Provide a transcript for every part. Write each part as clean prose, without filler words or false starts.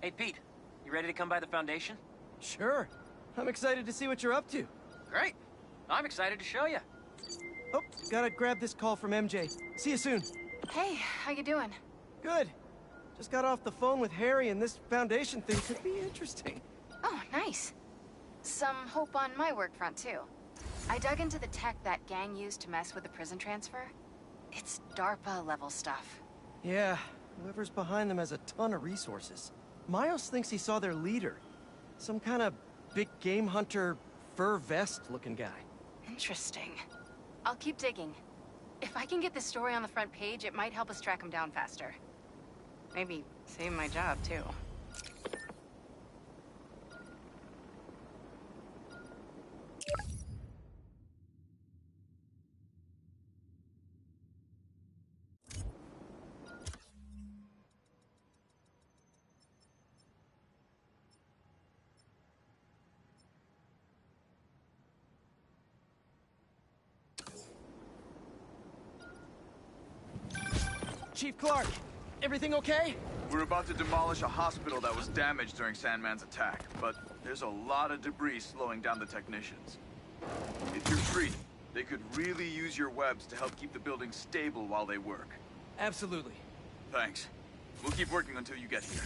Hey, Pete. You ready to come by the Foundation? Sure. I'm excited to see what you're up to. Great. I'm excited to show you. Oh, gotta grab this call from MJ. See you soon. Hey, how you doing? Good. Just got off the phone with Harry, and this Foundation thing could be interesting. Oh, nice. Some hope on my work front, too. I dug into the tech that gang used to mess with the prison transfer. It's DARPA-level stuff. Yeah, whoever's behind them has a ton of resources. Miles thinks he saw their leader. Some kind of big game hunter, fur vest-looking guy. Interesting. I'll keep digging. If I can get this story on the front page, it might help us track him down faster. Maybe save my job, too. Chief Clark, everything okay? We're about to demolish a hospital that was damaged during Sandman's attack, but there's a lot of debris slowing down the technicians. If you're free, they could really use your webs to help keep the building stable while they work. Absolutely. Thanks. We'll keep working until you get here.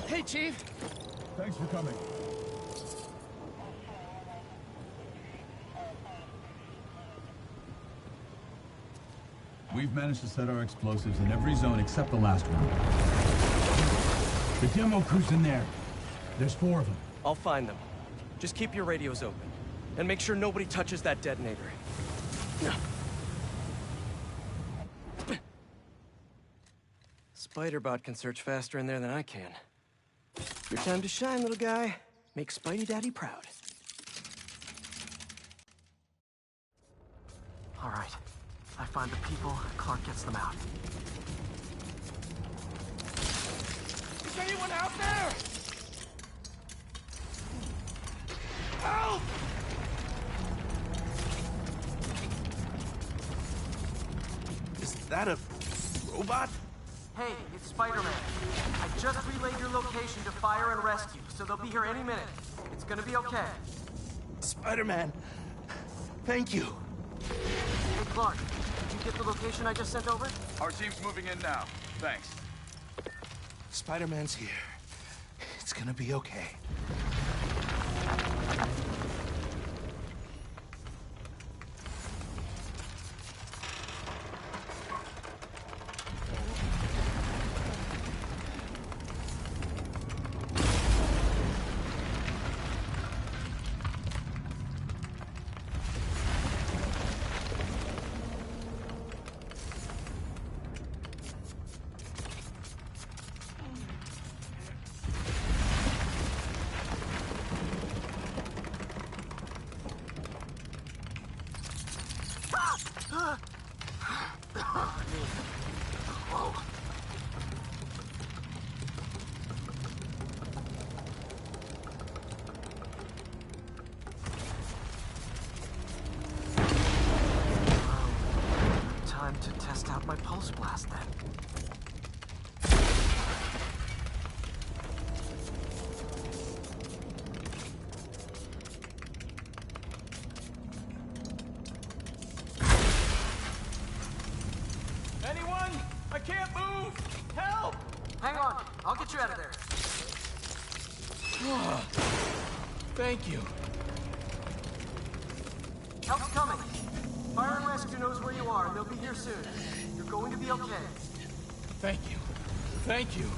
Hey, Chief! Thanks for coming. We've managed to set our explosives in every zone except the last one. The demo crew's in there. There's 4 of them. I'll find them. Just keep your radios open. And make sure nobody touches that detonator. Spiderbot can search faster in there than I can. Your time to shine, little guy. Make Spidey Daddy proud. All right. I find the people, Clark gets them out. Is anyone out there? Help! Is that a robot? Hey, it's Spider-Man. I just relayed your location to fire and rescue, so they'll be here any minute. It's gonna be okay. Spider-Man, thank you. Hey, Clark, did you get the location I just sent over? Our team's moving in now. Thanks. Spider-Man's here. It's gonna be okay. can't move! Help! Hang on, I'll get you out of there. Thank you. Help's coming. Fire and Rescue knows where you are, and they'll be here soon. You're going to be okay. Thank you. Thank you.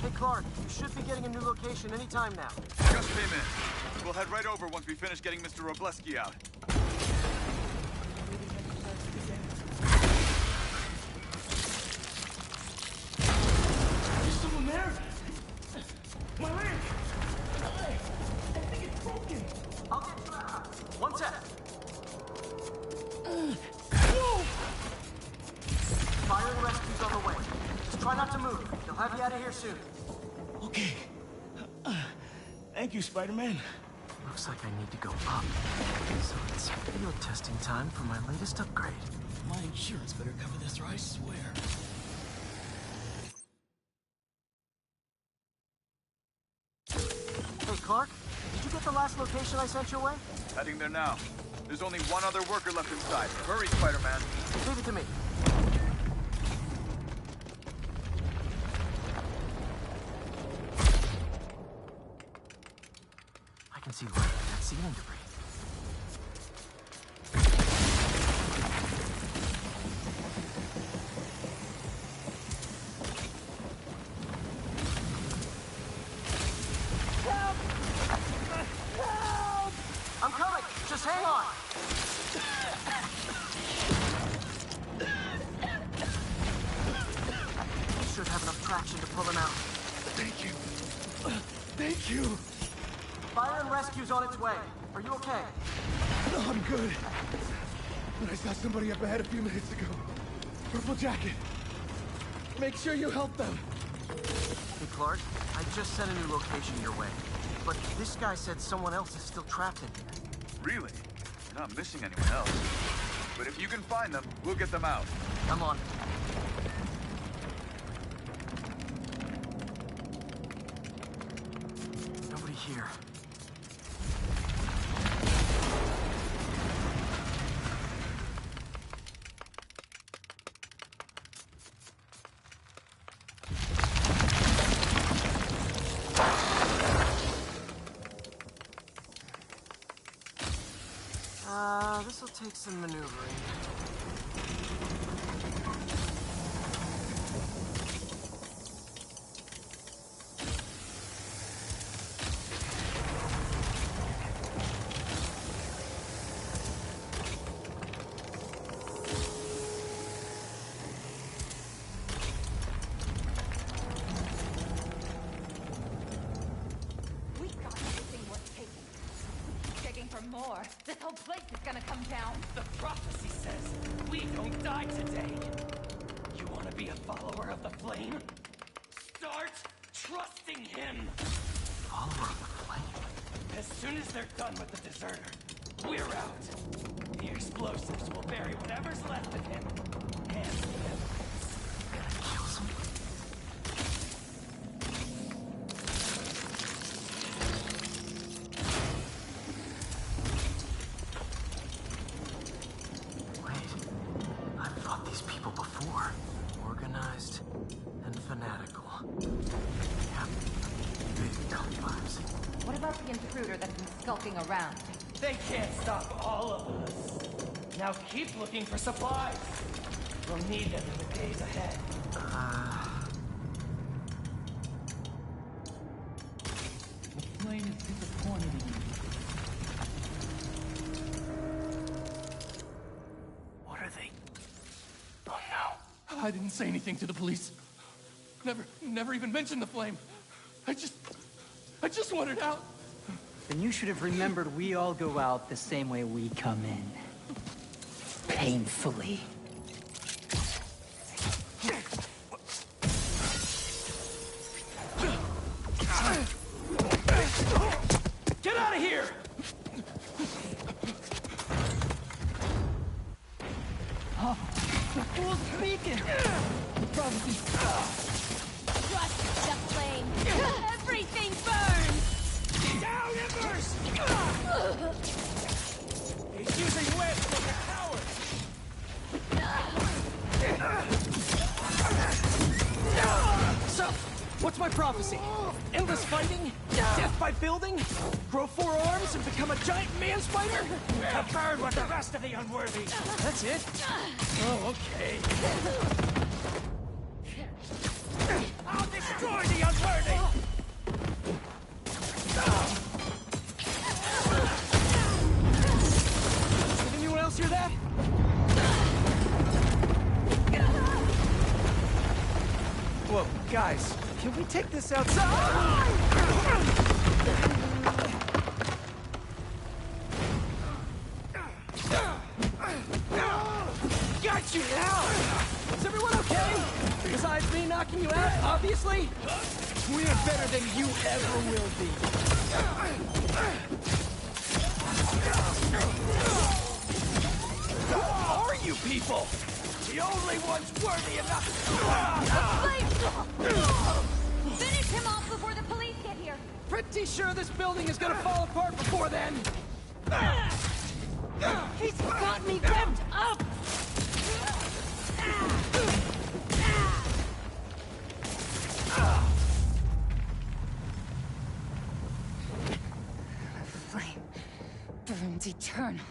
Hey, Clark, you should be getting a new location any time now. Just came in. We'll head right over once we finish getting Mr. Robleski out. There's someone there! My leg! I think it's broken! I'll get you out. One sec. Whoa! Fire and Rescue's on the way. Just try not to move. They'll have you out of here soon. Okay. Thank you, Spider-Man. Looks like I need to go up. So it's field testing time for my latest upgrade. My insurance better cover this, or I swear. Hey, Clark, did you get the last location I sent your way? Heading there now. There's only one other worker left inside. Hurry, Spider-Man. Leave it to me. I can see light in that ceiling debris. Help! Help! I'm coming! Just hang on! Should have enough traction to pull him out. Thank you. Thank you. Fire and Rescue's on its way. Are you okay? No, I'm good. But I saw somebody up ahead a few minutes ago. Purple jacket. Make sure you help them. Hey, Clark, I just sent a new location your way. But this guy said someone else is still trapped in here. Really? You're not missing anyone else. But if you can find them, we'll get them out. I'm on. Nobody here. This'll take some maneuvering. We got everything worth taking. Keep digging for more. This whole place is gonna come down. The prophecy says we don't die today. You want to be a follower of the flame? Start trusting him. Follower of the flame? As soon as they're done with the deserter, we're out. The explosives will bury whatever's left of him. And him. Kills him? Wait, I've fought these people before. Organized and fanatical. Yeah, big cult vibes. What about the intruder that's been skulking around? They can't stop all of us. Now keep looking for supplies. We'll need them in the days ahead. The flame is disappointed in you. What are they? Oh no. I didn't say anything to the police. Never even mentioned the flame. I just wanted out. Then you should have remembered we all go out the same way we come in. Painfully. Get out of here! Oh, the fool's speaking! The prophecy. Trust the flame. Everything burns! Down, Embers! He's using webs like a coward! What's my prophecy? Endless fighting? Death by building? Grow 4 arms and become a giant man spider? To burn with the rest of the unworthy. That's it? Oh, okay. I'll destroy the unworthy! Did anyone else hear that? Whoa, guys, can we take this outside? Got you now! Is everyone okay? Besides me knocking you out, obviously? We're better than you ever will be. Who are you people? The only ones worthy enough. Finish him off before the police get here. Pretty sure this building is gonna fall apart before then. He's got me wrapped up. The flame burns eternal.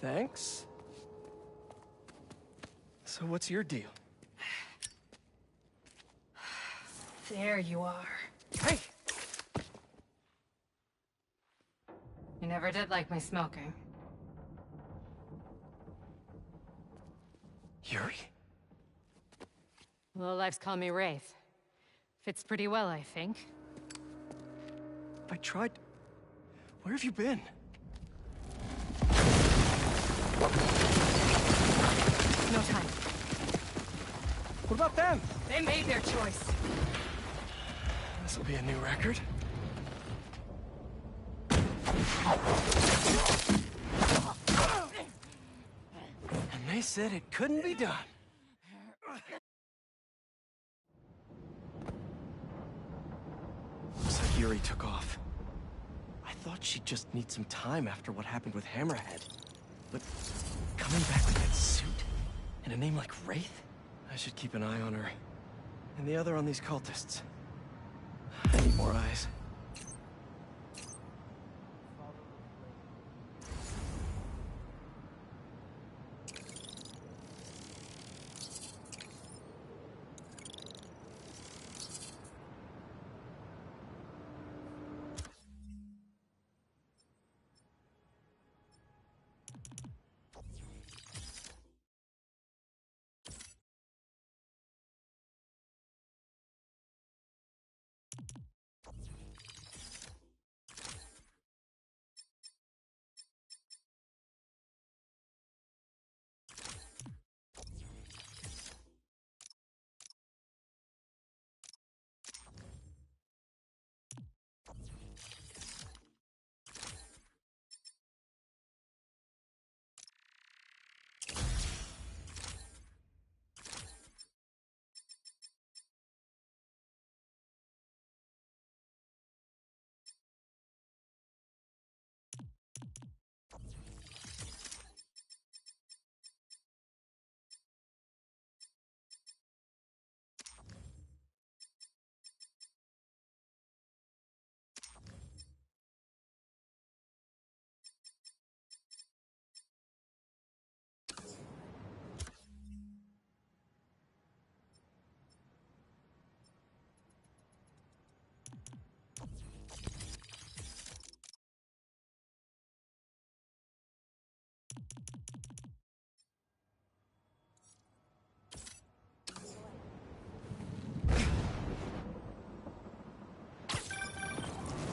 Thanks. So what's your deal? There you are. Hey! You never did like my smoking. Yuri? Lowlifes call me Wraith. Fits pretty well, I think. I tried... Where have you been? No time. What about them? They made their choice. This'll be a new record. And they said it couldn't be done. Looks like Yuri took off. I thought she'd just need some time after what happened with Hammerhead. But coming back with that suit? And a name like Wraith? I should keep an eye on her. And the other on these cultists. I need more eyes.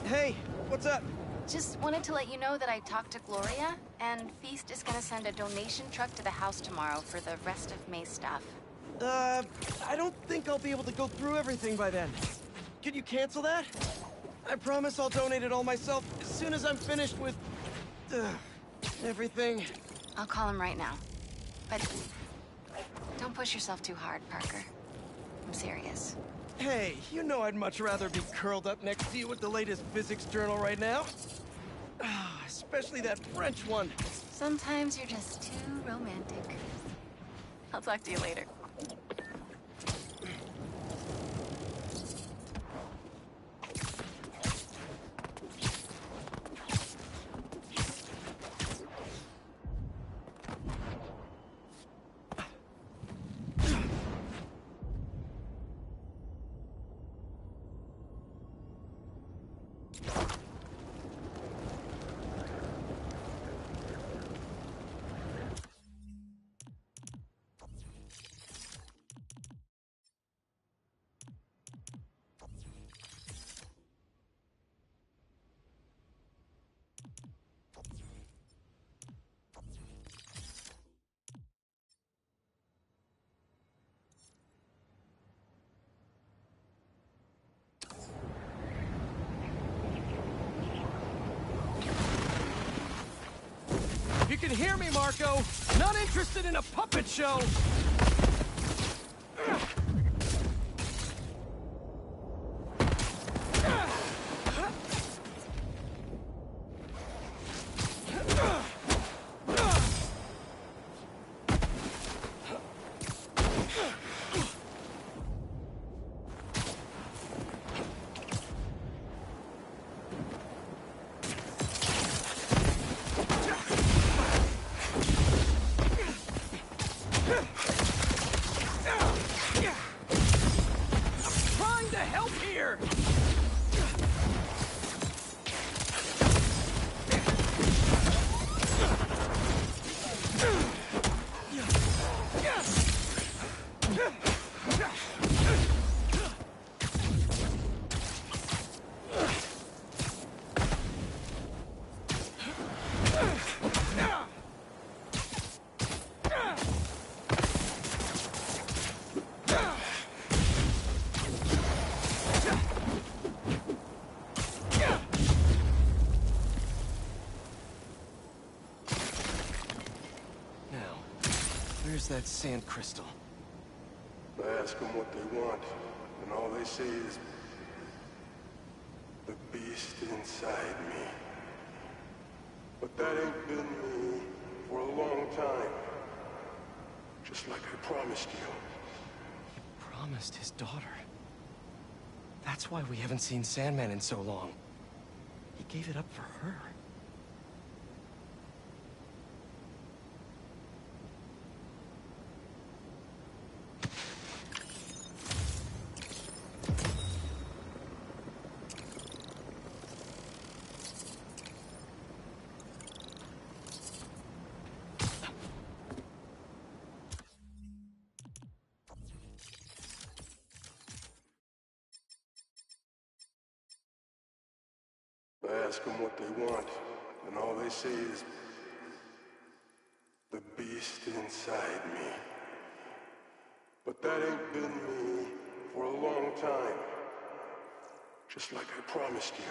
Hey, what's up? Just wanted to let you know that I talked to Gloria, and Feast is gonna send a donation truck to the house tomorrow for the rest of May's stuff. I don't think I'll be able to go through everything by then. Could you cancel that? I promise I'll donate it all myself as soon as I'm finished with... everything. I'll call him right now. But Don't push yourself too hard, Parker. I'm serious. Hey, you know I'd much rather be curled up next to you with the latest physics journal right now. Ah, especially that French one. Sometimes you're just too romantic. I'll talk to you later. You can hear me, Marko. Not interested in a puppet show. Trying to help here. Where's that sand crystal? I ask them what they want, and all they say is, the beast inside me. But that ain't been me for a long time. Just like I promised you. He promised his daughter. That's why we haven't seen Sandman in so long. He gave it up for her. I ask them what they want, and all they say is, the beast inside me. But that ain't been me for a long time. Just like I promised you.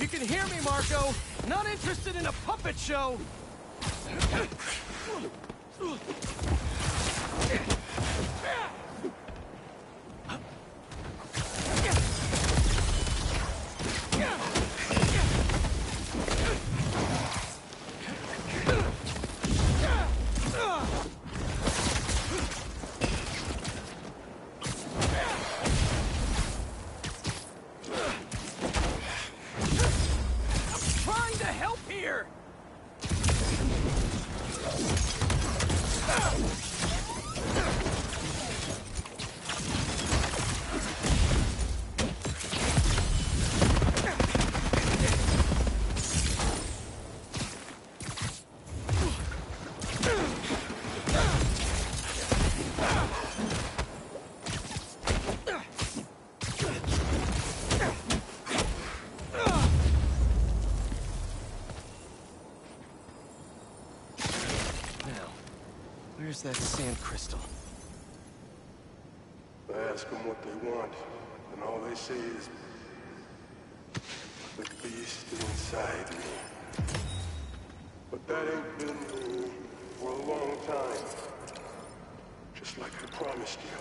You can hear me, Marko! Not interested in a puppet show! Where's that sand crystal? I ask them what they want, and all they say is, the beast inside me. But that ain't been me for a long time. Just like I promised you.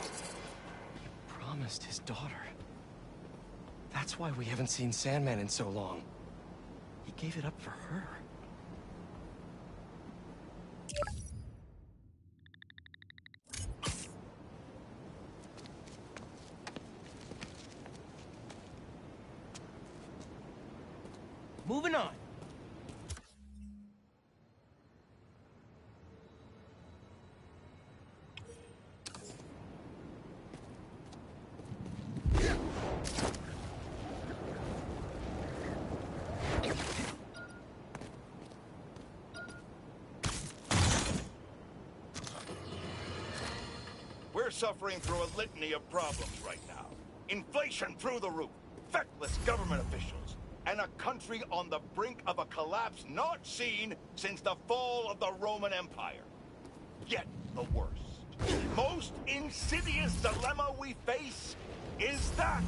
Promised his daughter. That's why we haven't seen Sandman in so long. He gave it up for her. Moving on. We're suffering through a litany of problems right now. Inflation through the roof, feckless government officials, and a country on the brink of a collapse not seen since the fall of the Roman Empire. Yet the worst, most insidious dilemma we face is that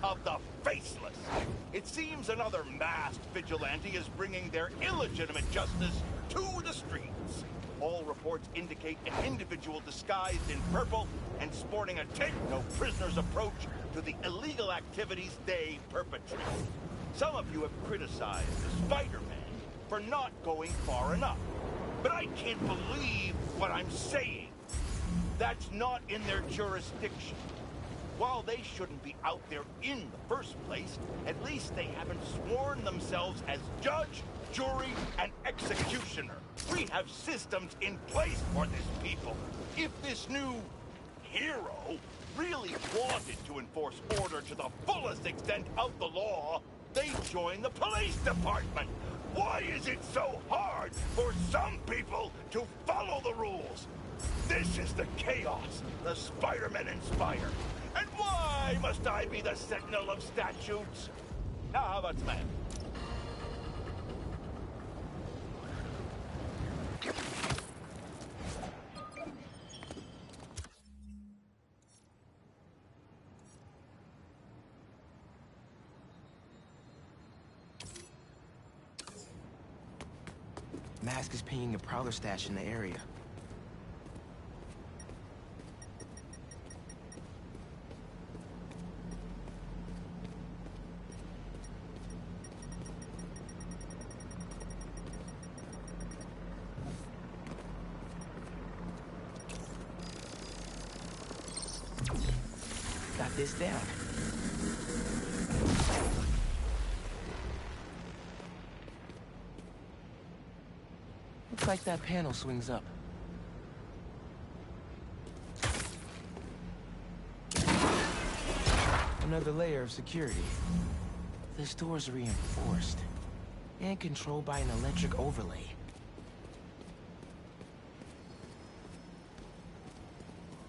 of the faceless. It seems another masked vigilante is bringing their illegitimate justice to the streets. All reports indicate an individual disguised in purple and sporting a take-no-prisoners approach to the illegal activities they perpetrate. Some of you have criticized the Spider-Man for not going far enough. But I can't believe what I'm saying. That's not in their jurisdiction. While they shouldn't be out there in the first place, at least they haven't sworn themselves as judge, jury, and executioner. We have systems in place for this people. If this new hero really wanted to enforce order to the fullest extent of the law, they join the police department. Why is it so hard for some people to follow the rules? This is the chaos the Spider-Men inspire. And why must I be the sentinel of statutes? Now, how about Smash? Mask is pinging a Prowler stash in the area. Got this down. Looks like that panel swings up. Another layer of security. This door's reinforced and controlled by an electric overlay.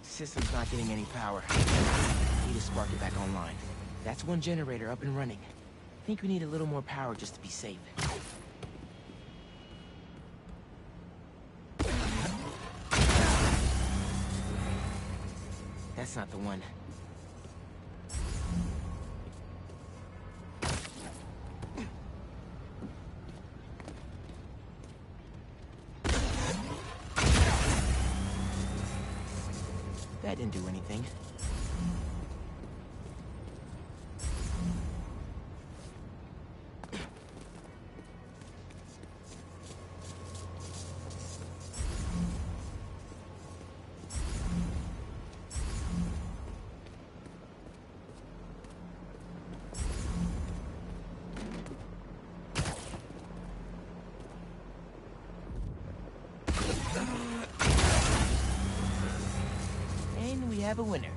System's not getting any power. Need to spark it back online. That's one generator up and running. Think we need a little more power just to be safe. That's not the one. Didn't do anything. And we have a winner.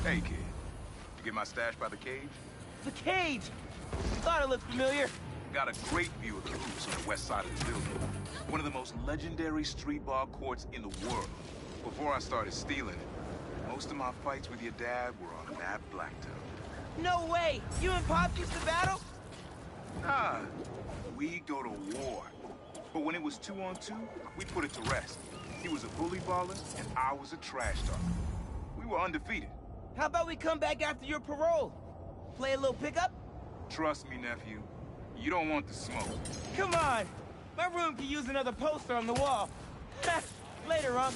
Hey, kid. You get my stash by the cage? The cage! Thought it looked familiar. Got a great view of the hoops on the west side of the building. One of the most legendary street ball courts in the world. Before I started stealing it, most of my fights with your dad were on that blacktop. No way! You and Pop used to battle? Nah, we go to war. But when it was 2-on-2, we put it to rest. He was a bully baller, and I was a trash talker. We were undefeated. How about we come back after your parole? Play a little pickup? Trust me, nephew. You don't want the smoke. Come on! My room could use another poster on the wall. Later, Rump.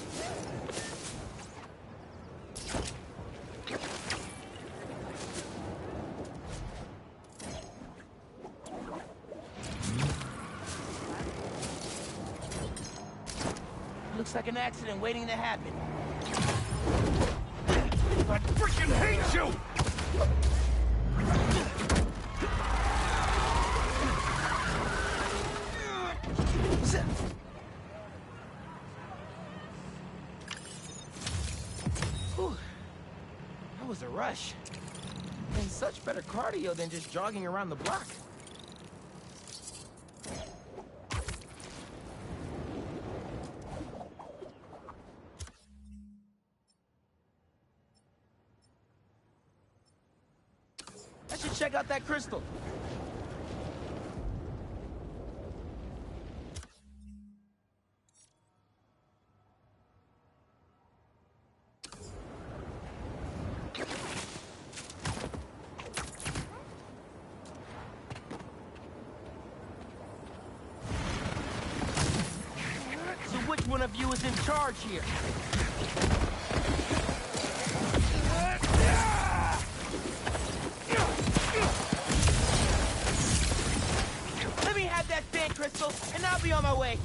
Looks like an accident waiting to happen. I freaking hate you! Whew. That was a rush. And such better cardio than just jogging around the block. I should check out that crystal. So which one of you is in charge here? Let me have that sand crystal, and I'll be on my way.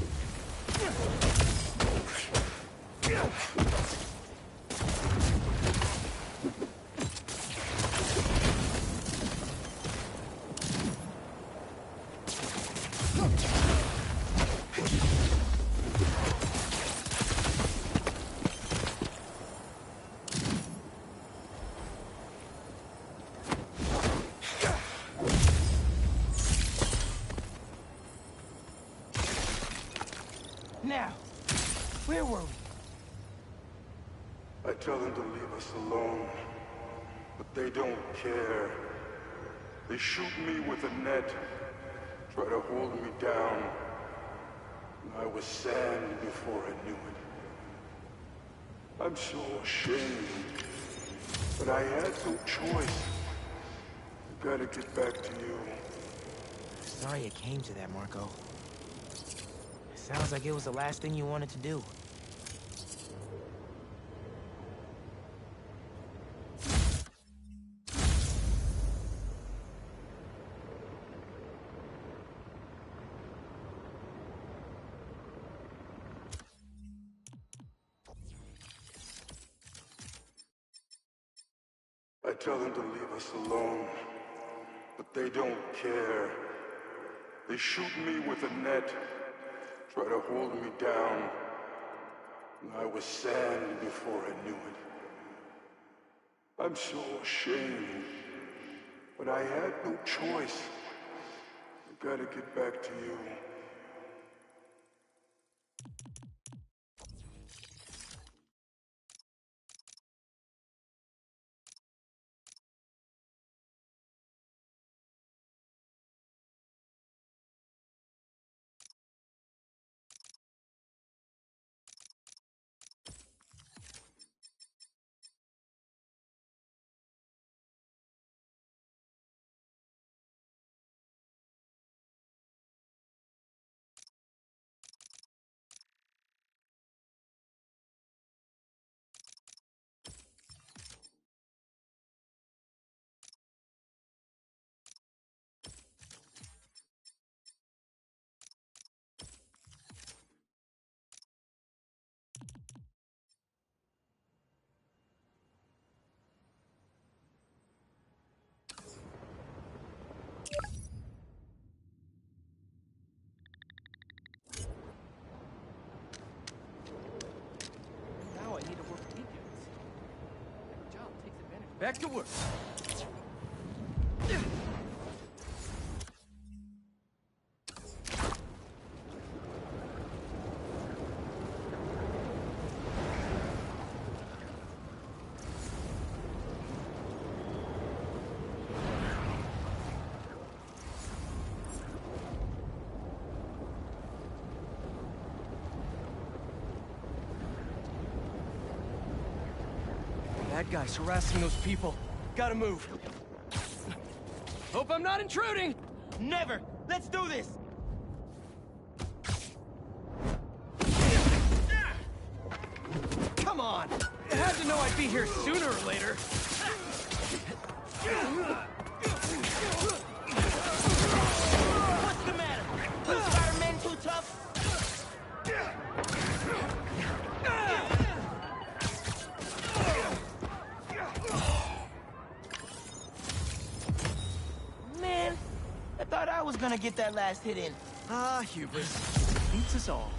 Now, where were we? I tell them to leave us alone, but they don't care. They shoot me with a net, try to hold me down. I was sand before I knew it. I'm so ashamed, but I had no choice. I gotta get back to you. Sorry it came to that, Marko. It sounds like it was the last thing you wanted to do. I tell them to leave us alone, but they don't care. They shoot me with a net, try to hold me down. I was sand before I knew it. I'm so ashamed, but I had no choice. I gotta get back to you. Now I need to work weekends. Every job takes advantage. Back to work. That guy's harassing those people. Gotta move. Hope I'm not intruding! Never! Let's do this! Come on! I had to know I'd be here sooner or later. What's the matter? Are Spider-Man too tough? Man, I thought I was gonna get that last hit in. Ah, hubris. Beats us all.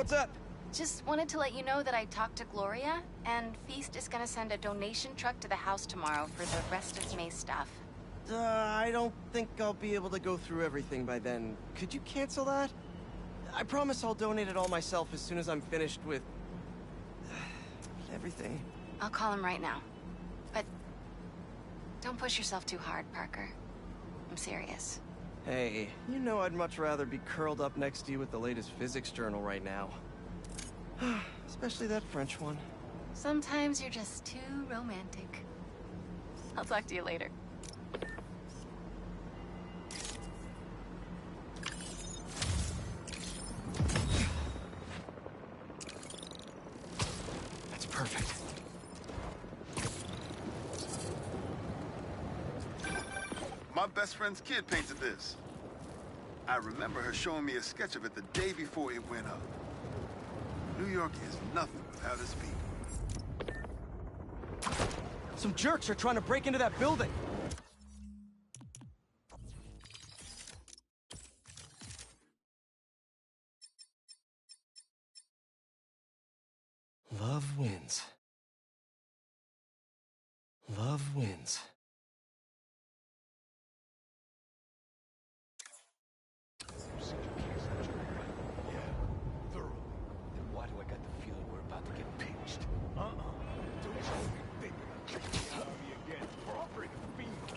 What's up? Just wanted to let you know that I talked to Gloria, and Feast is gonna send a donation truck to the house tomorrow for the rest of May's stuff. I don't think I'll be able to go through everything by then. Could you cancel that? I promise I'll donate it all myself as soon as I'm finished with... everything. I'll call him right now. But don't push yourself too hard, Parker. I'm serious. Hey, you know I'd much rather be curled up next to you with the latest physics journal right now. Especially that French one. Sometimes you're just too romantic. I'll talk to you later. That's perfect. My best friend's kid painted this. I remember her showing me a sketch of it the day before it went up. New York is nothing without its people. Some jerks are trying to break into that building. Love wins. Love wins. Why do I got the feeling we're about to get pinched? Don't show me big. Tell me again. Bring a fiend.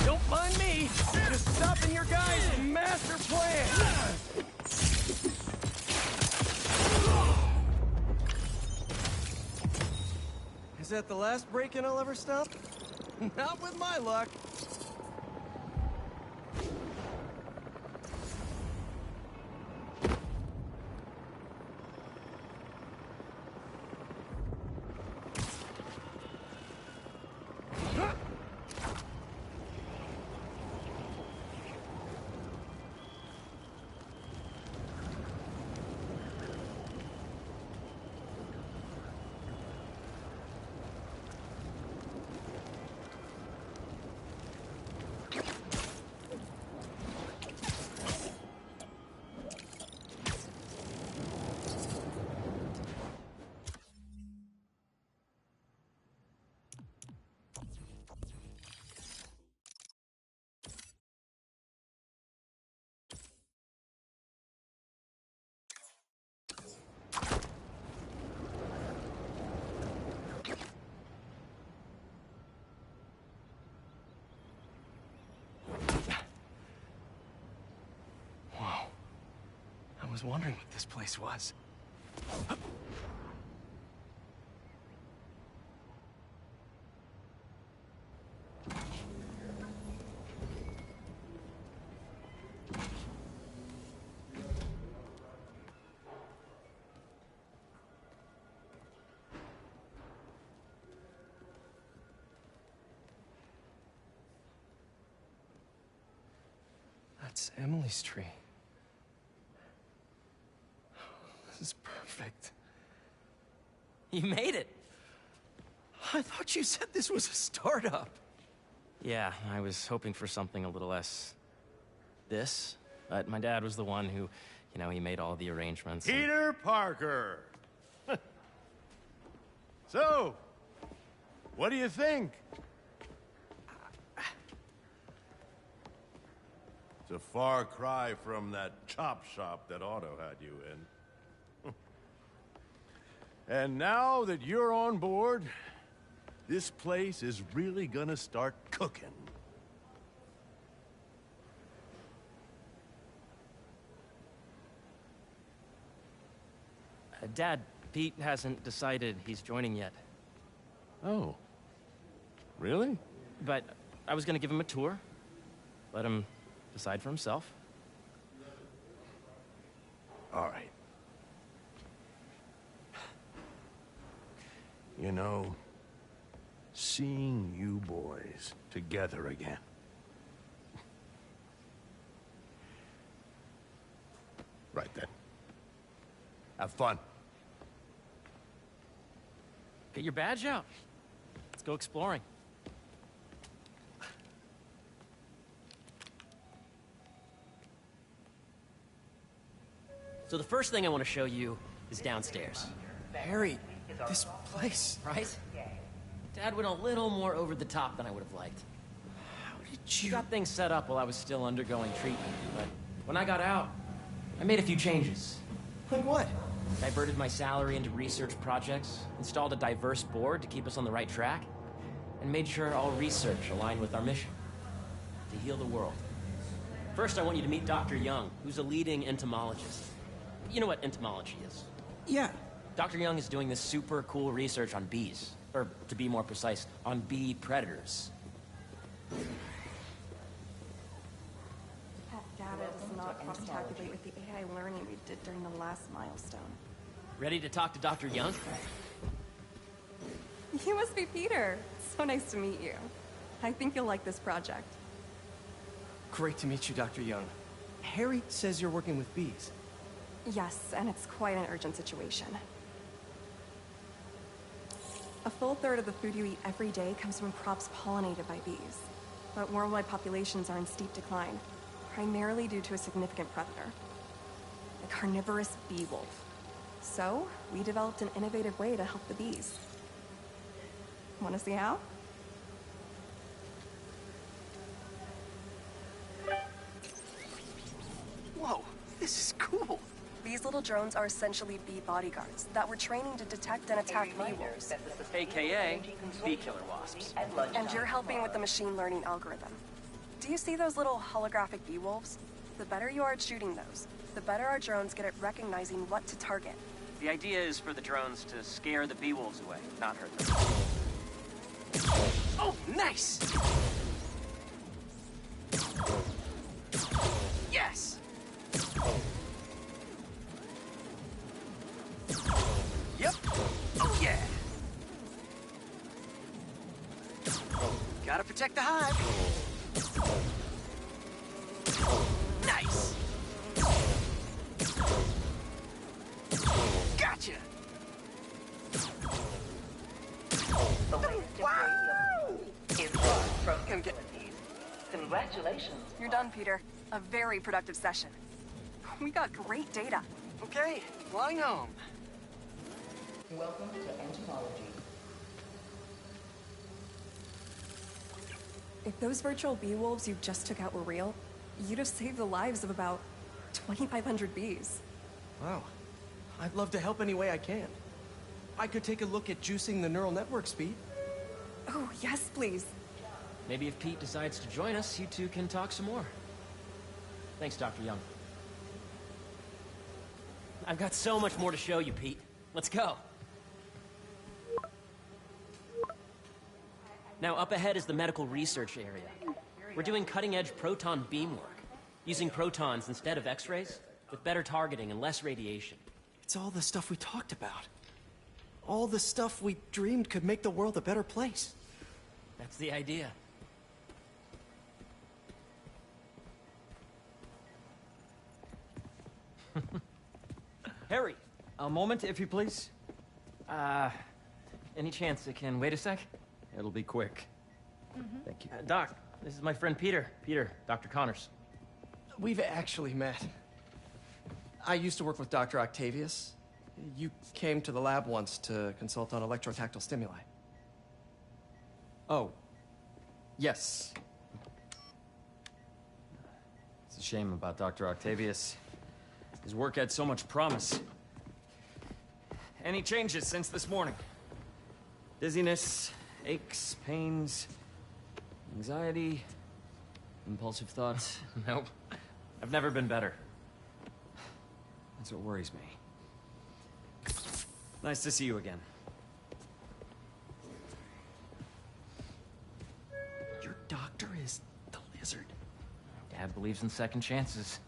Don't mind me. Just stopping your guys' master plan. Is that the last break-in I'll ever stop? Not with my luck. I was wondering what this place was. That's Emily's tree. This is perfect. You made it! I thought you said this was a startup. Yeah, I was hoping for something a little less... this. But my dad was the one who, you know, he made all the arrangements. Peter Parker! So, what do you think? It's a far cry from that chop shop that Otto had you in. And now that you're on board, this place is really gonna start cooking. Dad, Pete hasn't decided he's joining yet. Oh. Really? But I was gonna give him a tour. Let him decide for himself. All right. You know, seeing you boys together again. Right then. Have fun. Get your badge out. Let's go exploring. So the first thing I want to show you is downstairs. Harry, this place... Right? Dad went a little more over the top than I would have liked. How did you... Got things set up while I was still undergoing treatment, but when I got out, I made a few changes. Like what? Diverted my salary into research projects, installed a diverse board to keep us on the right track, and made sure all research aligned with our mission, to heal the world. First, I want you to meet Dr. Young, who's a leading entomologist. You know what entomology is? Yeah. Dr. Young is doing this super cool research on bees, or to be more precise, on bee predators. That data does not cross-calculate with the AI learning we did during the last milestone. Ready to talk to Dr. Young? You must be Peter. So nice to meet you. I think you'll like this project. Great to meet you, Dr. Young. Harry says you're working with bees. Yes, and it's quite an urgent situation. A full third of the food you eat every day comes from crops pollinated by bees. But worldwide populations are in steep decline, primarily due to a significant predator, a carnivorous bee wolf. So, we developed an innovative way to help the bees. Want to see how? Whoa, this is cool. These little drones are essentially bee bodyguards that we're training to detect and attack bee wolves. AKA bee killer wasps. And you're helping with the machine learning algorithm. Do you see those little holographic bee wolves? The better you are at shooting those, the better our drones get at recognizing what to target. The idea is for the drones to scare the bee wolves away, not hurt them. Oh, nice! Yes! Yep. Oh, yeah! Gotta protect the hive. Nice! Gotcha! Congratulations. You're done, Peter. A very productive session. We got great data. Okay, flying home. Welcome to entomology. If those virtual bee wolves you just took out were real, you'd have saved the lives of about 2,500 bees. Wow. I'd love to help any way I can. I could take a look at juicing the neural network speed. Oh, yes, please. Maybe if Pete decides to join us, you two can talk some more. Thanks, Dr. Young. I've got so much more to show you, Pete. Let's go. Now, up ahead is the medical research area. We're doing cutting-edge proton beam work, using protons instead of X-rays, with better targeting and less radiation. It's all the stuff we talked about. All the stuff we dreamed could make the world a better place. That's the idea. Harry, a moment, if you please. Any chance it can wait a sec? It'll be quick. Thank you. Doc, this is my friend Peter. Peter, Dr. Connors. We've actually met. I used to work with Dr. Octavius. You came to the lab once to consult on electrotactile stimuli. Oh. Yes. It's a shame about Dr. Octavius. His work had so much promise. Any changes since this morning? Dizziness, aches, pains, anxiety, impulsive thoughts? Nope. I've never been better. That's what worries me. Nice to see you again. Your doctor is the lizard. Dad believes in second chances.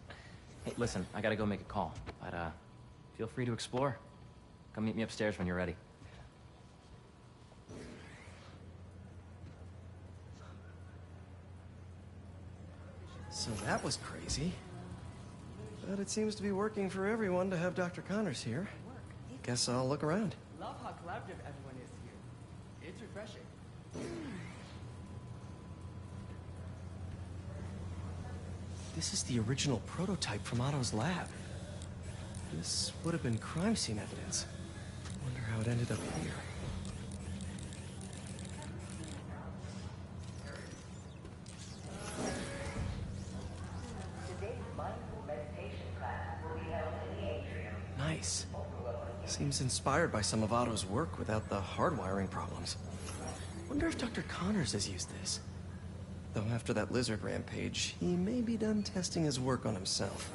Hey, listen, I gotta go make a call, but feel free to explore. Come meet me upstairs when you're ready. So that was crazy. But it seems to be working for everyone to have Dr. Connors here. Guess I'll look around. Love how collaborative everyone is here. It's refreshing. This is the original prototype from Otto's lab. This would have been crime scene evidence. Wonder how it ended up here. Nice. Seems inspired by some of Otto's work without the hardwiring problems. Wonder if Dr. Connors has used this. Though after that lizard rampage, he may be done testing his work on himself.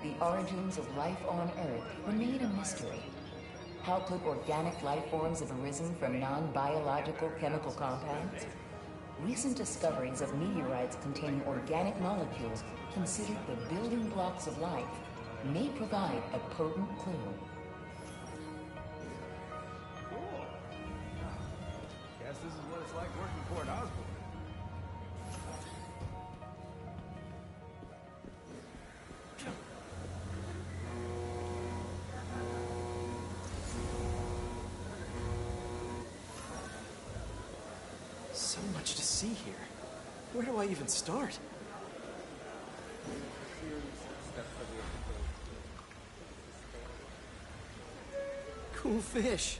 The origins of life on Earth remain a mystery. How could organic life forms have arisen from non-biological chemical compounds? Recent discoveries of meteorites containing organic molecules considered the building blocks of life may provide a potent clue. Cool. Guess this is what it's like working for an Osborn. So much to see here. Where do I even start? Cool fish.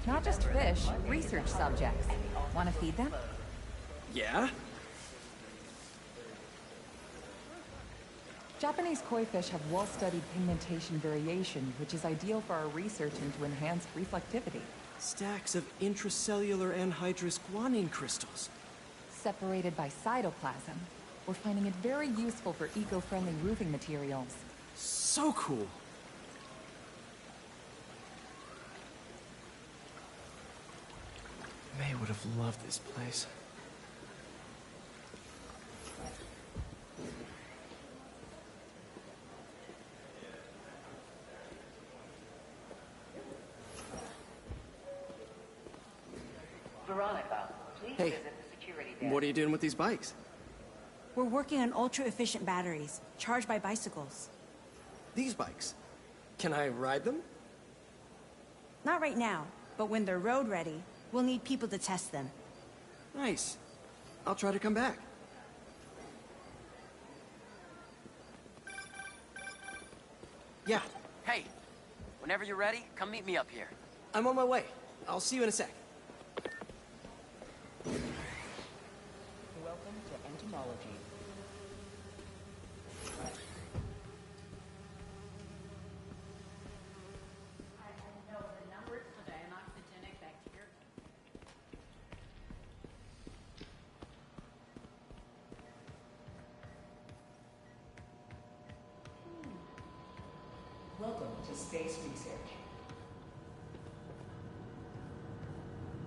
Not just fish, research subjects. Want to feed them? Yeah? Japanese koi fish have well-studied pigmentation variation, which is ideal for our research into enhanced reflectivity. Stacks of intracellular anhydrous guanine crystals. Separated by cytoplasm, we're finding it very useful for eco-friendly roofing materials. So cool! May would have loved this place. Veronica, please Hey, visit the security desk. what are you doing with these bikes? We're working on ultra-efficient batteries, charged by bicycles. These bikes? Can I ride them? Not right now, but when they're road ready, we'll need people to test them. Nice. I'll try to come back. Yeah. Hey, whenever you're ready, come meet me up here. I'm on my way. I'll see you in a sec. Welcome to entomology. Welcome to space research.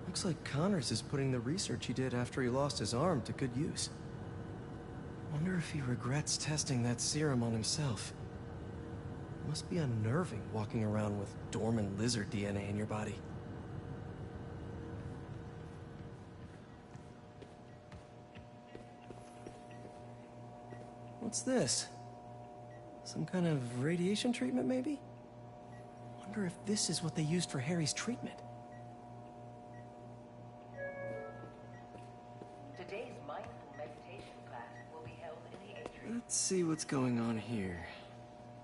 Looks like Connors is putting the research he did after he lost his arm to good use. Wonder if he regrets testing that serum on himself. Must be unnerving walking around with dormant lizard DNA in your body. What's this? Some kind of radiation treatment, maybe? Wonder if this is what they used for Harry's treatment. Today's mindful meditation class will be held in the atrium. Let's see what's going on here.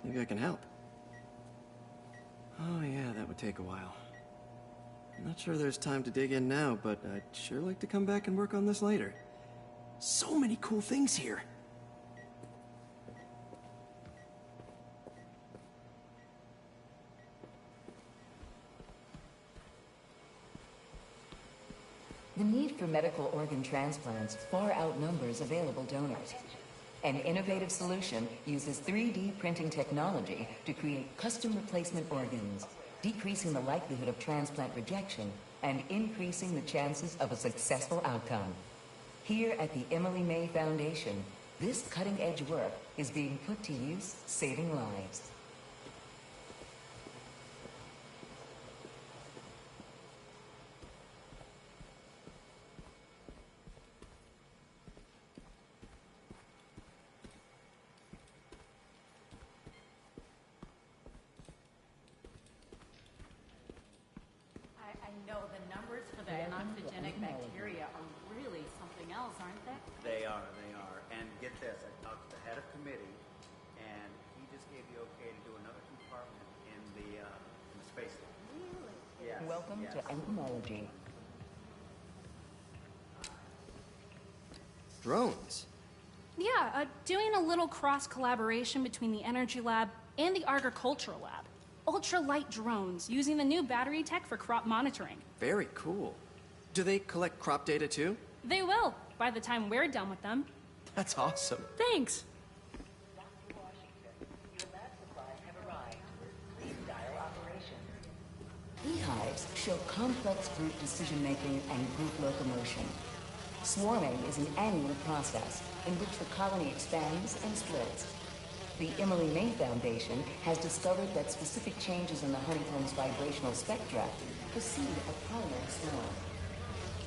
Maybe I can help. Oh yeah, that would take a while. I'm not sure there's time to dig in now, but I'd sure like to come back and work on this later. So many cool things here. The need for medical organ transplants far outnumbers available donors. An innovative solution uses 3D printing technology to create custom replacement organs, decreasing the likelihood of transplant rejection and increasing the chances of a successful outcome. Here at the Emily May Foundation, this cutting-edge work is being put to use, saving lives. know, the numbers for the anoxygenic bacteria are really something else, aren't they? They are. And get this, I talked to the head of committee, and he just gave the okay to do another compartment in the space station. Really? Yes. Welcome to entomology. Drones? Yeah, doing a little cross-collaboration between the Energy Lab and the Agricultural Lab. Ultralight drones, using the new battery tech for crop monitoring. Very cool. Do they collect crop data too? They will, by the time we're done with them. That's awesome. Thanks. Beehives show complex group decision-making and group locomotion. Swarming is an annual process in which the colony expands and splits. The Emily May Foundation has discovered that specific changes in the honeycomb's vibrational spectra precede a primary swarm.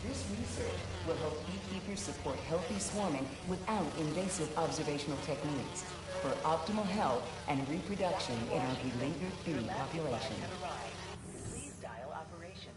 This research will help beekeepers support healthy swarming without invasive observational techniques for optimal health and reproduction in our beleaguered bee population. Please dial operation.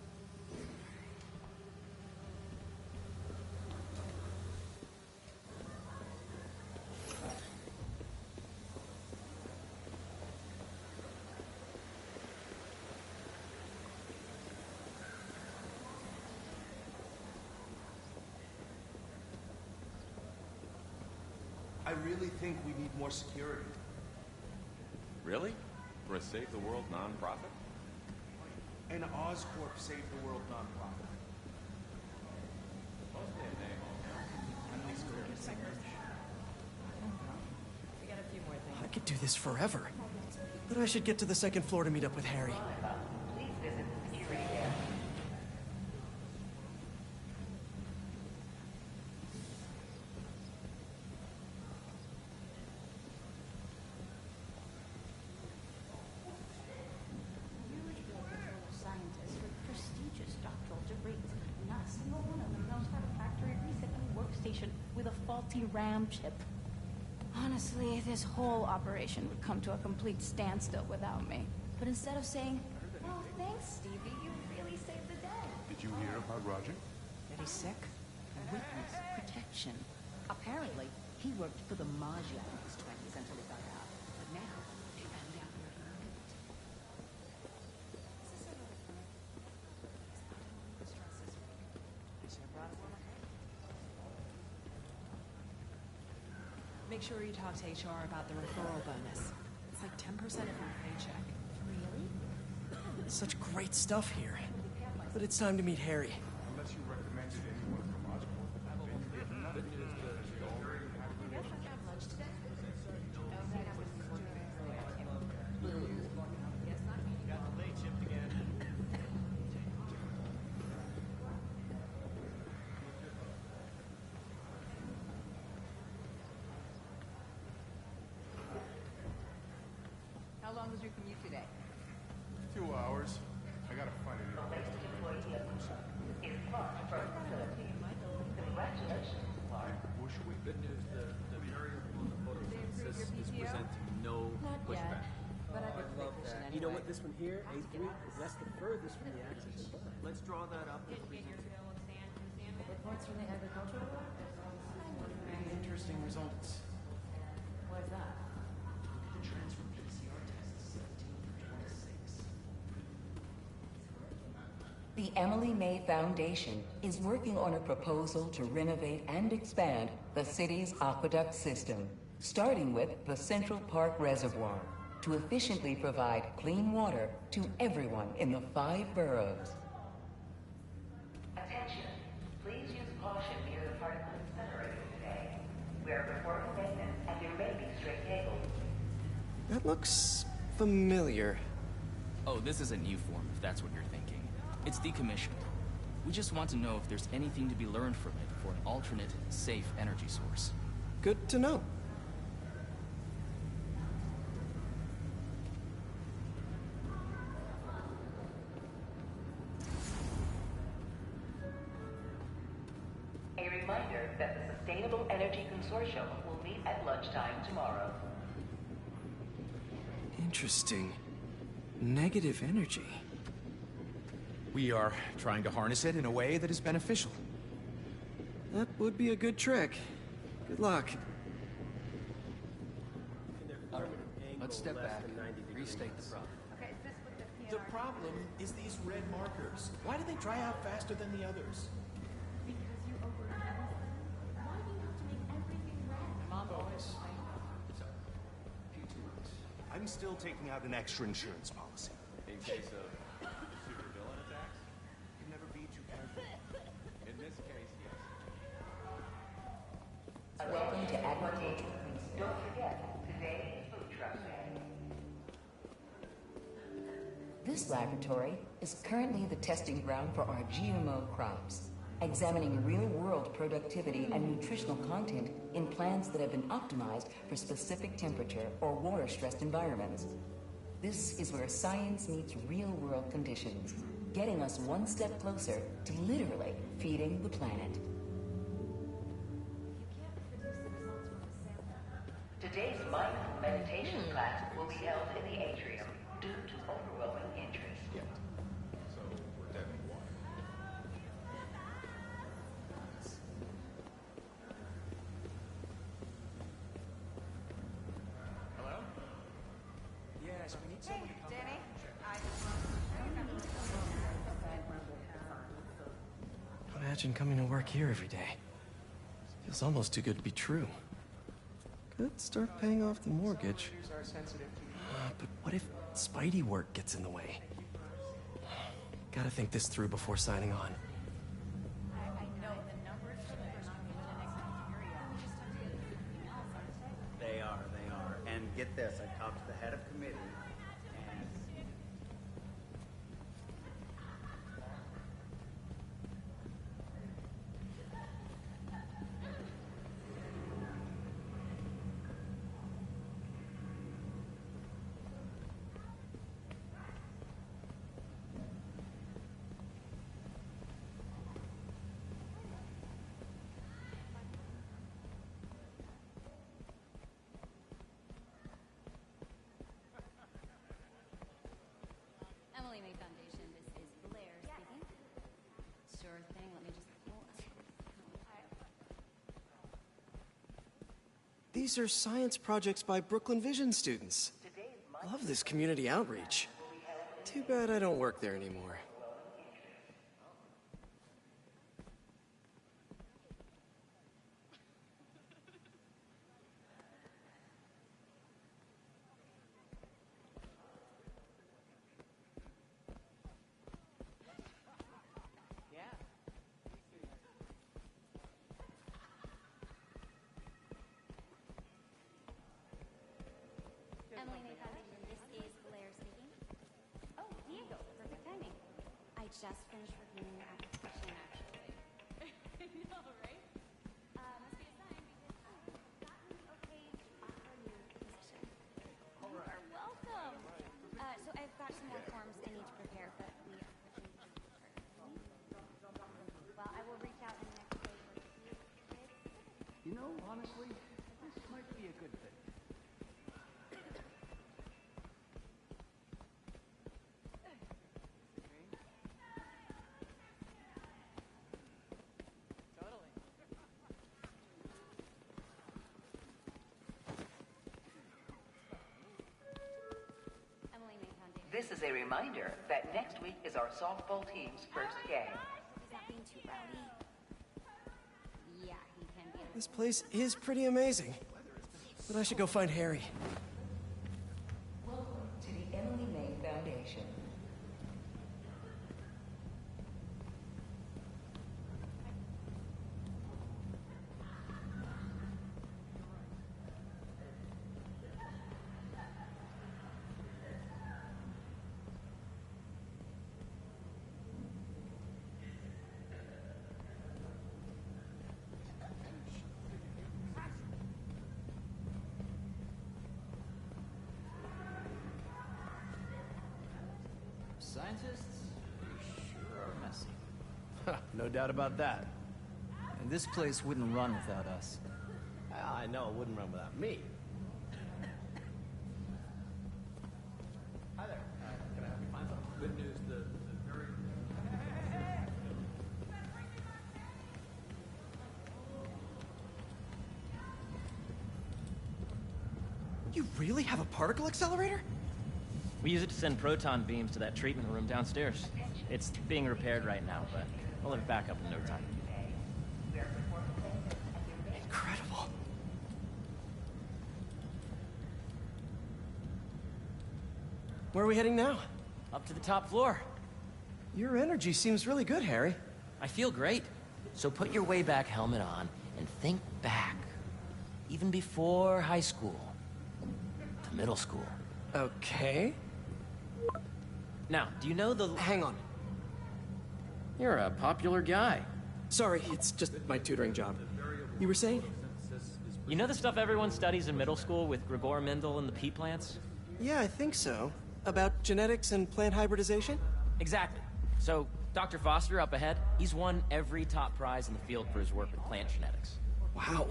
I really think we need more security. Really? For a Save the World nonprofit? An Oscorp Save the World nonprofit. Mostly a name. We got a few more things. I could do this forever. But I should get to the second floor to meet up with Harry. Please visit the security area. Scientists with prestigious doctoral degrees. Not a single one of them knows how to factory reset a workstation with a faulty RAM chip. Honestly, this whole operation would come to a complete standstill without me. But instead of saying, "Oh, thanks, Stevie, you really saved the day," Did you hear about Roger? very sick, witness protection. Apparently, he worked for the Maggia in his 20s until he got out. But now, they found out where he lived. Make sure you talk to HR about the referral bonus. It's like 10% of your paycheck. Really? Such great stuff here. But it's time to meet Harry. Unless you recommended anyone from Oscorp. How long was your commute today? 2 hours. I gotta find a new place to rent. Congratulations, Good news, the carrier on the photo says is presenting no Not pushback. yet, but I would love push it that. anyway. You know what, this one here, A3, that's the furthest from the access bar. Let's draw that up. Reports from the agricultural lab? Interesting results. What's that? The transfer PCR test 17 26. The Emily May Foundation is working on a proposal to renovate and expand the city's aqueduct system, starting with the Central Park Reservoir, to efficiently provide clean water to everyone in the 5 boroughs. Attention, please use caution near the particle incinerator today. We are performing maintenance and there may be stray cables. That looks familiar. Oh, this isn't U-form, if that's what you're thinking. It's decommissioned. We just want to know if there's anything to be learned from it for an alternate, safe energy source. Good to know. A reminder that the Sustainable Energy Consortium will meet at lunchtime tomorrow. Interesting. Negative energy. We are trying to harness it in a way that is beneficial. That would be a good trick. Good luck. All right, let's step back, restate the problem. The problem is these red markers. Why do they dry out faster than the others? Come on, boys. I'm still taking out an extra insurance policy. In case of supervillain attacks? Can never be too careful. In this case, yes. Welcome to Agriculture. Don't forget, today is Food Truck Day. This laboratory is currently the testing ground for our GMO crops, examining real-world productivity and nutritional content in plants that have been optimized for specific temperature or water-stressed environments. This is where science meets real-world conditions, getting us one step closer to literally feeding the planet. Today's mindful meditation class will be held in the atrium due to overwhelming interest. Yeah. So, we're dead in the water. Hello? Yes, we need someone to come Danny, Imagine coming to work here every day. Feels almost too good to be true. Could start paying off the mortgage. But what if Spidey work gets in the way? Gotta think this through before signing on. They are. And get this, I talked to the head of committee, and Emily May Foundation, this is Blair speaking. Sure thing, let me just pull up. These are science projects by Brooklyn Vision students. Love this community outreach. Too bad I don't work there anymore. Emily May Foundation, this is Blair speaking. Oh, Diego, perfect timing. I just finished reviewing your application, actually. I know, right? Must be a sign because I've gotten okay to offer you the position. You are welcome. So I've got some more forms I need to prepare, but we are pushing Well, I will reach out in the next day or two. You know, honestly, this might be a good thing. This is a reminder that next week is our softball team's first game. Is that being too rowdy? Yeah, he can be. This place is pretty amazing. But I should go find Harry. Welcome to the Emily May Foundation. Scientists sure are messy. No doubt about that. And this place wouldn't run without us. I know it wouldn't run without me. Hi there. Can I help you find something? Good news, the very... You really have a particle accelerator? We use it to send proton beams to that treatment room downstairs. It's being repaired right now, but we'll have it back up in no time. Incredible. Where are we heading now? Up to the top floor. Your energy seems really good, Harry. I feel great. So put your way back helmet on and think back. Even before high school. To middle school. Okay. Now, do you know the... Hang on. You're a popular guy. Sorry, it's just my tutoring job. You were saying? You know the stuff everyone studies in middle school with Gregor Mendel and the pea plants? Yeah, I think so. About genetics and plant hybridization? Exactly. So, Dr. Foster up ahead, he's won every top prize in the field for his work with plant genetics. Wow.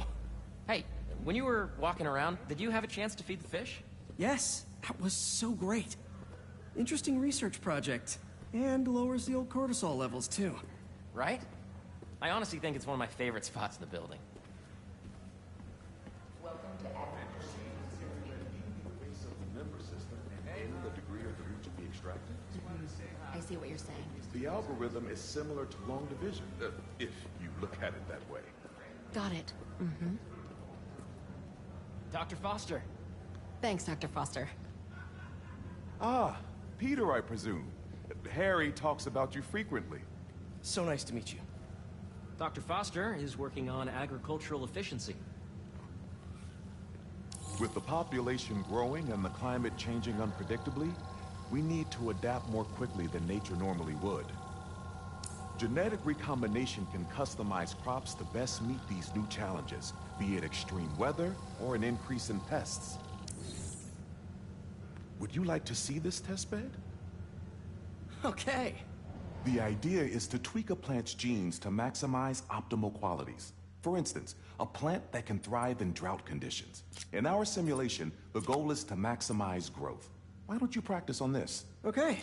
Hey, when you were walking around, did you have a chance to feed the fish? Yes, that was so great. Interesting research project. And lowers the old cortisol levels, too. Right? I honestly think it's one of my favorite spots in the building. I see what you're saying. The algorithm is similar to long division, if you look at it that way. Got it. Mm-hmm. Dr. Foster. Thanks, Dr. Foster. Ah, Peter, I presume. Harry talks about you frequently. So nice to meet you. Dr. Foster is working on agricultural efficiency. With the population growing and the climate changing unpredictably, we need to adapt more quickly than nature normally would. Genetic recombination can customize crops to best meet these new challenges, be it extreme weather or an increase in pests. Would you like to see this testbed? Okay. The idea is to tweak a plant's genes to maximize optimal qualities. For instance, a plant that can thrive in drought conditions. In our simulation, the goal is to maximize growth. Why don't you practice on this? Okay.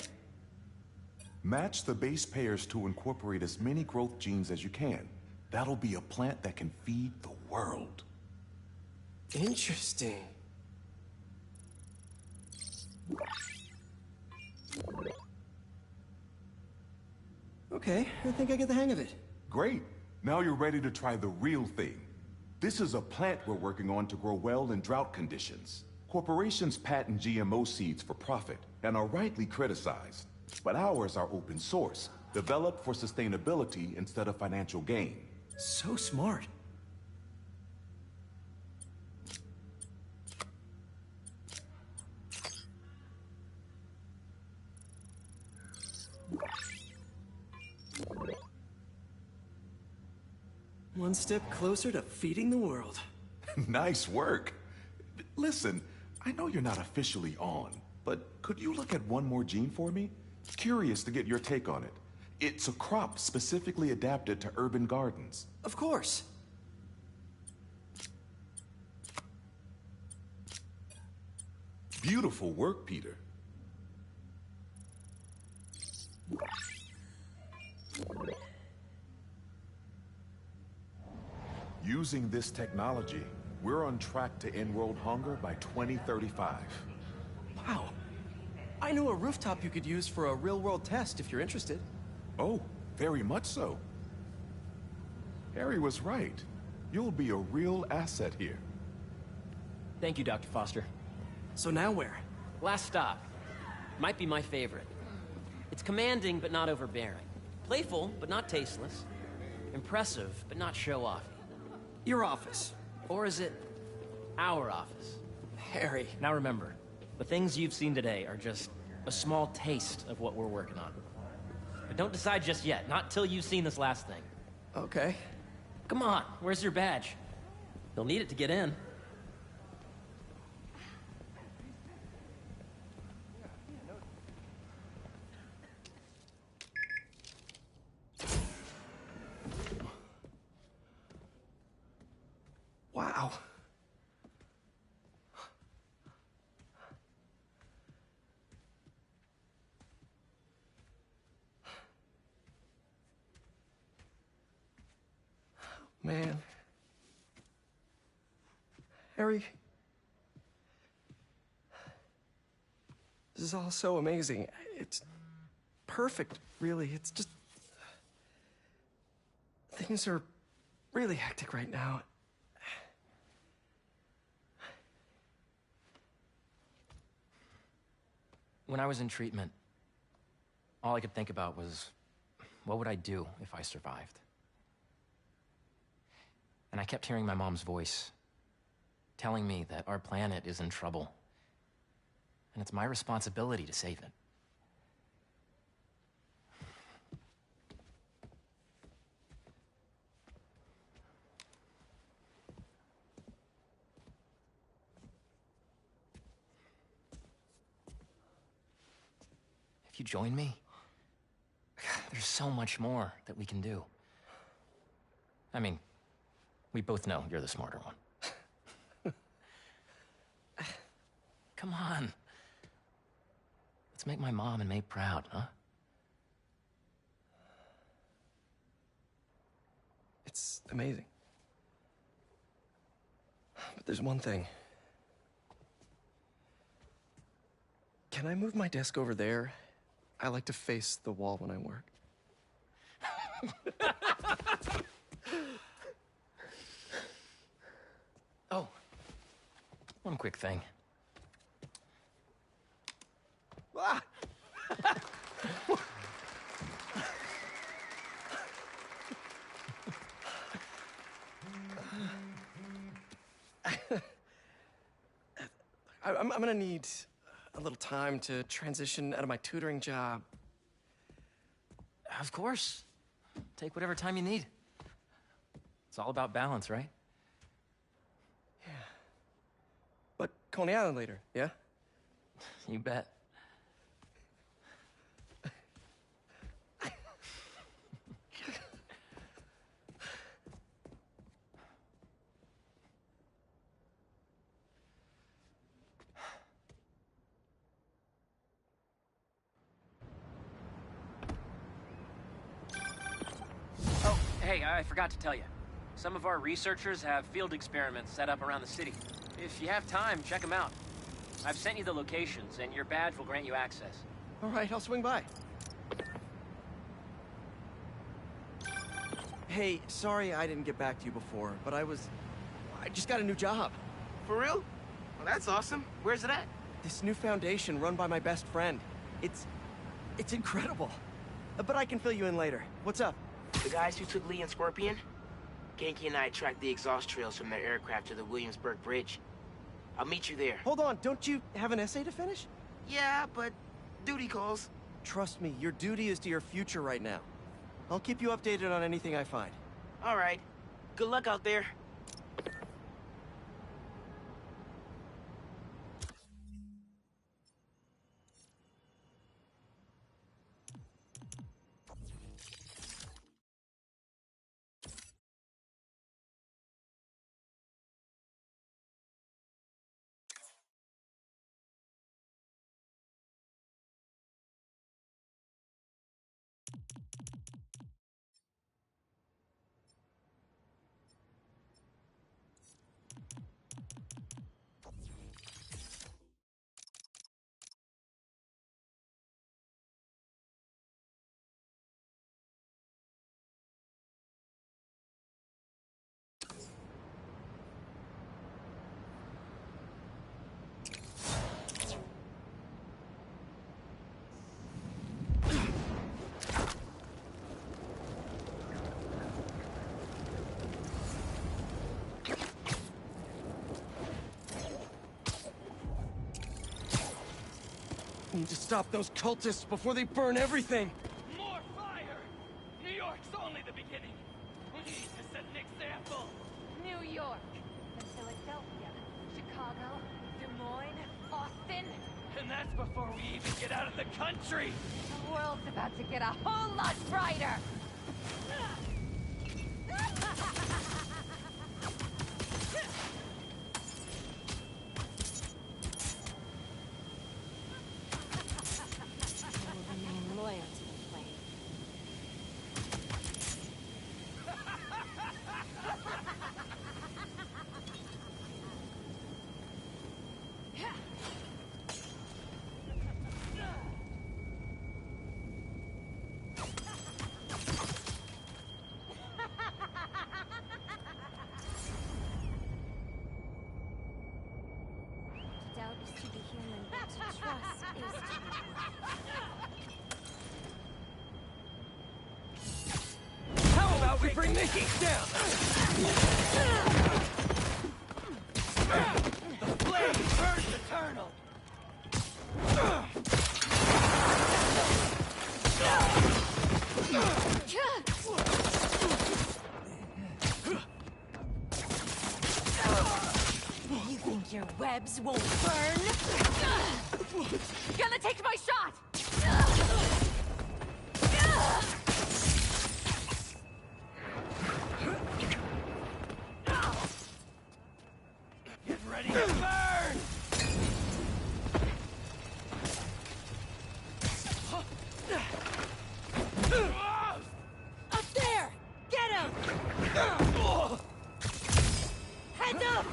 Match the base pairs to incorporate as many growth genes as you can. That'll be a plant that can feed the world. Interesting. Okay, I think I get the hang of it. Great. Now you're ready to try the real thing. This is a plant we're working on to grow well in drought conditions. Corporations patent GMO seeds for profit and are rightly criticized. But ours are open source, developed for sustainability instead of financial gain. So smart. One step closer to feeding the world. Nice work. Listen, I know you're not officially on, but could you look at one more gene for me? Curious to get your take on it. It's a crop specifically adapted to urban gardens. Of course. Beautiful work, Peter. Using this technology, we're on track to end world hunger by 2035. Wow. I know a rooftop you could use for a real-world test if you're interested. Oh, very much so. Harry was right. You'll be a real asset here. Thank you, Dr. Foster. So now where? Last stop. Might be my favorite. It's commanding, but not overbearing. Playful, but not tasteless. Impressive, but not show-offy. Your office. Or is it our office? Harry. Now remember, the things you've seen today are just a small taste of what we're working on. But don't decide just yet, not till you've seen this last thing. Okay. Come on, where's your badge? You'll need it to get in. Wow. Man. Harry, is all so amazing. It's perfect, really. It's just... Things are really hectic right now. When I was in treatment, all I could think about was, what would I do if I survived? And I kept hearing my mom's voice, telling me that our planet is in trouble, and it's my responsibility to save it. If you join me, there's so much more that we can do. I mean, we both know you're the smarter one. Come on. Let's make my mom and May proud, huh? It's amazing. But there's one thing. Can I move my desk over there? I like to face the wall when I work. Oh, one quick thing. Ah! I'm gonna need a little time to transition out of my tutoring job. Of course. Take whatever time you need. It's all about balance, right? Yeah. But Coney Island later, yeah? You bet. Oh, hey, I forgot to tell you. Some of our researchers have field experiments set up around the city. If you have time, check them out. I've sent you the locations, and your badge will grant you access. All right, I'll swing by. Hey, sorry I didn't get back to you before, but I just got a new job. For real? Well, that's awesome. Where's it at? This new foundation run by my best friend. It's incredible. But I can fill you in later. What's up? The guys who took Lee and Scorpion? Genki and I tracked the exhaust trails from their aircraft to the Williamsburg Bridge. I'll meet you there. Hold on, don't you have an essay to finish? Yeah, but duty calls. Trust me, your duty is to your future right now. I'll keep you updated on anything I find. All right. Good luck out there. Need to stop those cultists before they burn everything! More fire! New York's only the beginning. We need to set an example. New York, and Philadelphia, Chicago, Des Moines, Austin. And that's before we even get out of the country. The world's about to get a whole lot brighter. could bring Nikki down! The flame burns eternal! You think your webs won't burn? Gonna take my shot! Get ready to burn! Up there! Get him! Heads up!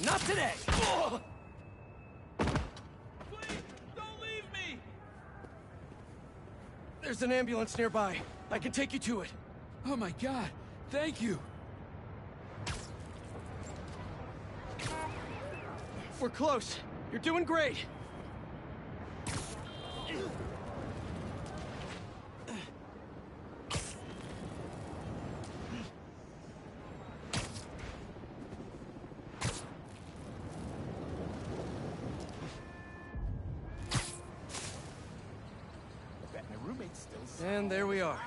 Not today! Please, don't leave me! There's an ambulance nearby. I can take you to it. Oh my god, thank you. We're close. You're doing great. And there we are.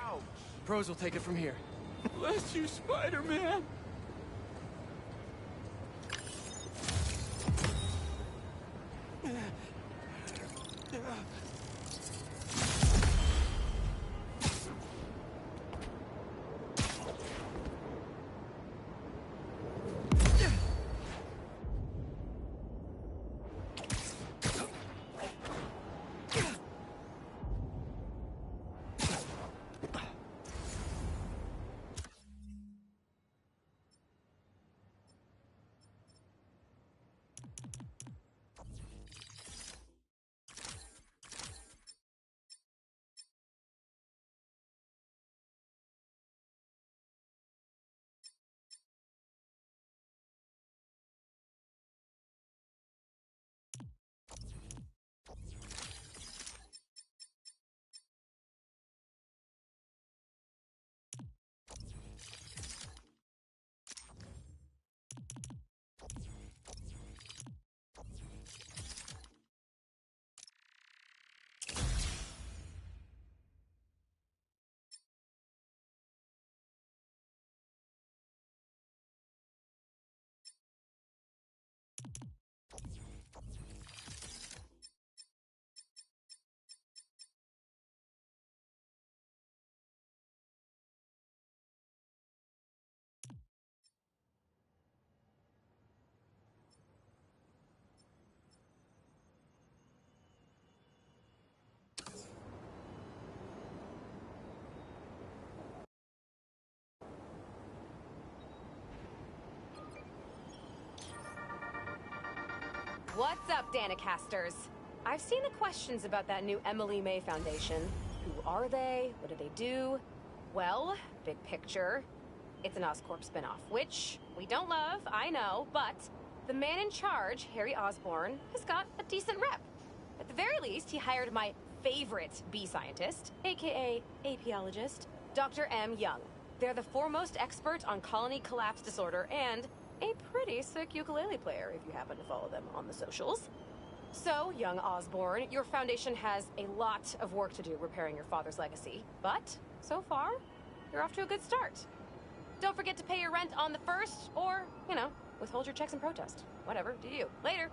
Pros will take it from here. Bless you, Spider-Man. What's up, Danicasters? I've seen the questions about that new Emily May Foundation. Who are they? What do they do? Well, big picture, it's an Oscorp spinoff, which we don't love, I know, but the man in charge, Harry Osborn, has got a decent rep. At the very least, he hired my favorite bee scientist, aka apiologist, Dr. M. Young. They're the foremost expert on colony collapse disorder and a pretty sick ukulele player, if you happen to follow them on the socials. So, young Osborn, your foundation has a lot of work to do repairing your father's legacy, but so far, you're off to a good start. Don't forget to pay your rent on the 1st, or, you know, withhold your checks in protest. Whatever, do you. Later.